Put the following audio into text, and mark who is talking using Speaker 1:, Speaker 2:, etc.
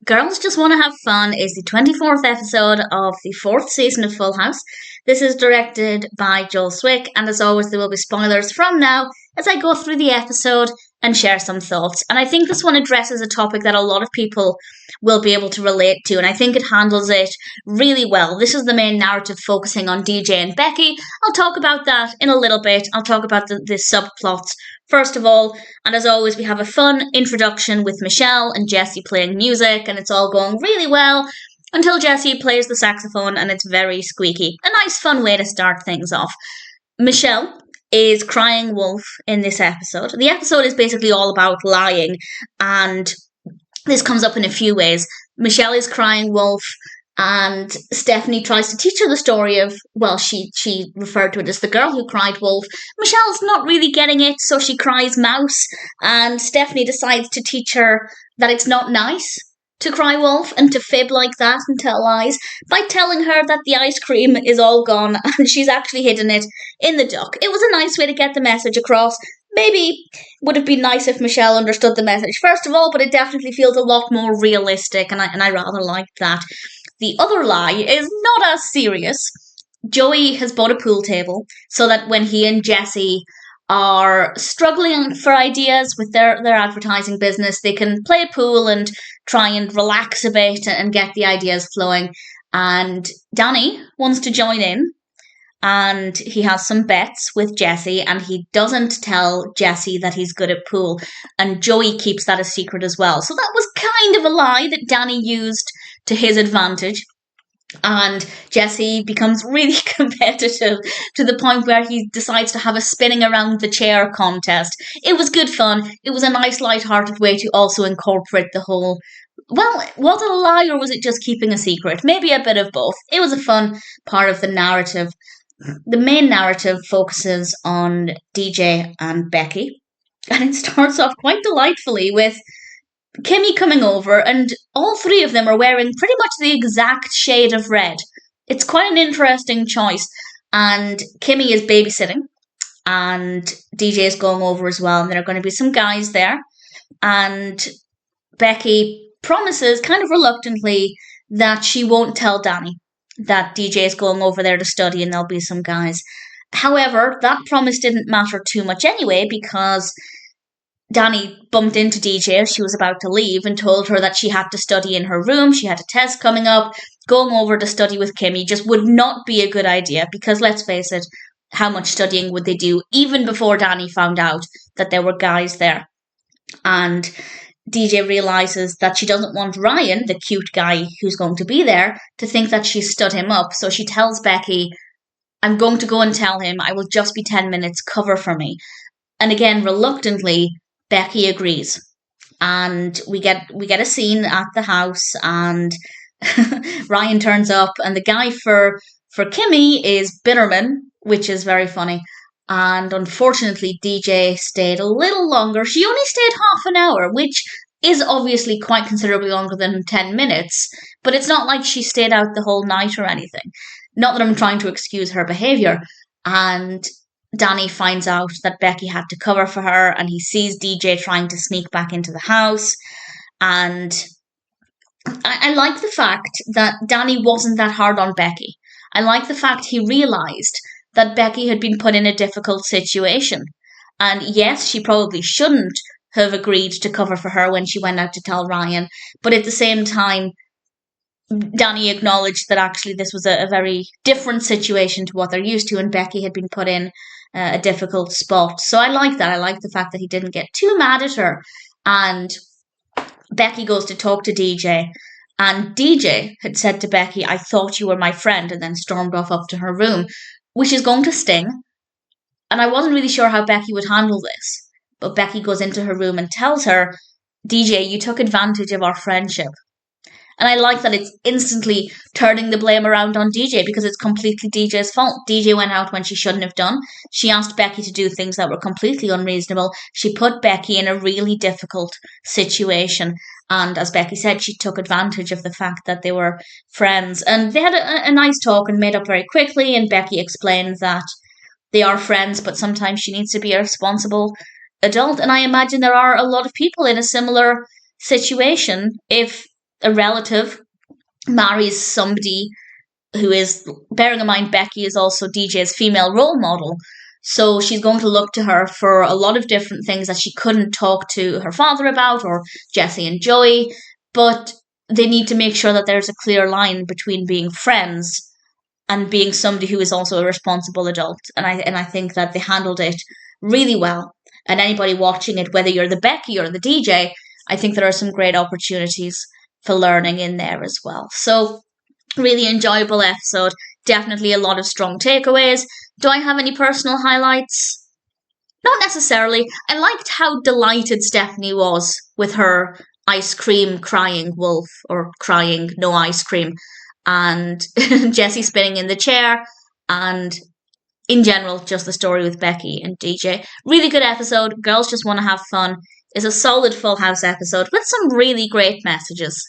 Speaker 1: Girls Just Want to Have Fun is the 24th episode of the 4th season of Full House. This is directed by Zwick, and as always, there will be spoilers from now as I go through the episode and share some thoughts. And I think this one addresses a topic that a lot of people will be able to relate to, and I think it handles it really well. This is the main narrative focusing on DJ and Becky. I'll talk about that in a little bit. I'll talk about the subplots first of all, and as always, we have a fun introduction with Michelle and Jessie playing music, and it's all going really well until Jessie plays the saxophone and it's very squeaky. A nice fun way to start things off. Michelle is crying wolf in this episode. The episode is basically all about lying, and this comes up in a few ways. Michelle is crying wolf, and Stephanie tries to teach her the story of, well, she referred to it as the girl who cried wolf. Michelle's not really getting it, so she cries mouse, and Stephanie decides to teach her that it's not nice to cry wolf and to fib like that and tell lies by telling her that the ice cream is all gone and she's actually hidden it in the duck. It was a nice way to get the message across. Maybe would have been nice if Michelle understood the message first of all, but it definitely feels a lot more realistic, and I rather like that. The other lie is not as serious. Joey has bought a pool table so that when he and Jessie are struggling for ideas with their advertising business, they can play pool and try and relax a bit and get the ideas flowing. And Danny wants to join in, and he has some bets with Jessie, and he doesn't tell Jessie that he's good at pool, and Joey keeps that a secret as well. So that was kind of a lie that Danny used to his advantage, and Jessie becomes really competitive to the point where he decides to have a spinning around the chair contest. It was good fun. It was a nice light-hearted way to also incorporate the whole, well, was it a lie or was it just keeping a secret? Maybe a bit of both. It was a fun part of the narrative. The main narrative focuses on DJ and Becky, and it starts off quite delightfully with Kimmy coming over, and all three of them are wearing pretty much the exact shade of red. It's quite an interesting choice, and Kimmy is babysitting, and DJ is going over as well, and there are going to be some guys there, and Becky promises, kind of reluctantly, that she won't tell Danny that DJ is going over there to study and there'll be some guys. However, that promise didn't matter too much anyway, because Danny bumped into DJ as she was about to leave and told her that she had to study in her room, she had a test coming up. Going over to study with Kimmy just would not be a good idea, because let's face it, how much studying would they do even before Danny found out that there were guys there? And DJ realises that she doesn't want Ryan, the cute guy who's going to be there, to think that she's stood him up. So she tells Becky, I'm going to go and tell him, I will just be 10 minutes, cover for me. And again, reluctantly, Becky agrees. And we get a scene at the house, and Ryan turns up, and the guy for Kimmy is Bitterman, which is very funny. And unfortunately, DJ stayed a little longer. She only stayed half an hour, which is obviously quite considerably longer than 10 minutes, but it's not like she stayed out the whole night or anything. Not that I'm trying to excuse her behaviour. And Danny finds out that Becky had to cover for her, and he sees DJ trying to sneak back into the house. And I like the fact that Danny wasn't that hard on Becky. I like the fact he realised that Becky had been put in a difficult situation. And yes, she probably shouldn't have agreed to cover for her when she went out to tell Ryan, but at the same time, Danny acknowledged that actually this was a very different situation to what they're used to, and Becky had been put in a difficult spot. So I like that. I like the fact that he didn't get too mad at her. And Becky goes to talk to DJ, and DJ had said to Becky, I thought you were my friend, and then stormed off up to her room, which is going to sting. And I wasn't really sure how Becky would handle this. But Becky goes into her room and tells her, DJ, you took advantage of our friendship. And I like that it's instantly turning the blame around on DJ, because it's completely DJ's fault. DJ went out when she shouldn't have done. She asked Becky to do things that were completely unreasonable. She put Becky in a really difficult situation. And as Becky said, she took advantage of the fact that they were friends. And they had a nice talk and made up very quickly. And Becky explained that they are friends, but sometimes she needs to be a responsible adult. And I imagine there are a lot of people in a similar situation. If a relative marries somebody who is, bearing in mind Becky is also DJ's female role model, so she's going to look to her for a lot of different things that she couldn't talk to her father about, or Jesse and Joey, but they need to make sure that there's a clear line between being friends and being somebody who is also a responsible adult. And I think that they handled it really well. And anybody watching it, whether you're the Becky or the DJ, I think there are some great opportunities for learning in there as well. So really enjoyable episode. Definitely a lot of strong takeaways. Do I have any personal highlights? Not necessarily. I liked how delighted Stephanie was with her ice cream crying wolf, or crying no ice cream, and Jesse spinning in the chair, and in general, just the story with Becky and DJ. Really good episode. Girls just want to have fun. It's a solid Full House episode with some really great messages.